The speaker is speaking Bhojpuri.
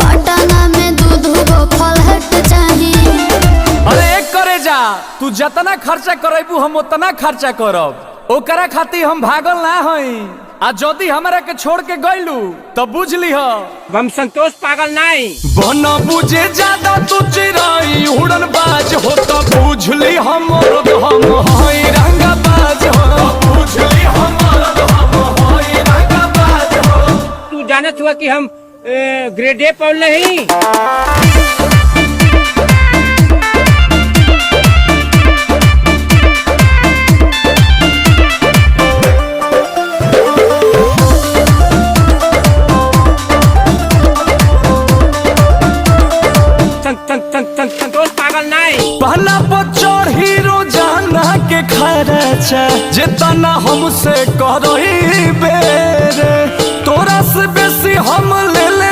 पटना में दूध गो फलहट चाही। अरे करे जा, तू जतना खर्चा करेबू हम उतना खर्चा करब। ओकरा खातिर हम भागल ना हई। आ जदी हमरा के छोड़ के गइलू तो बुझ लीह हम संतोष पागल नहीं। बन बुझे ज्यादा तू चिराई उड़न बाज हो तो बुझ ली हम हई रंगा बाज हो। बुझ ली हम हई रंगा बाज हो। तू जानत हुआ कि हम ग्रेड ए पढ़ नहीं। संतोष पागल नहीं। पहला बच्चर हीरो जाना के खर्चा जितना हमसे करही बेरे तोरा से बेसी हम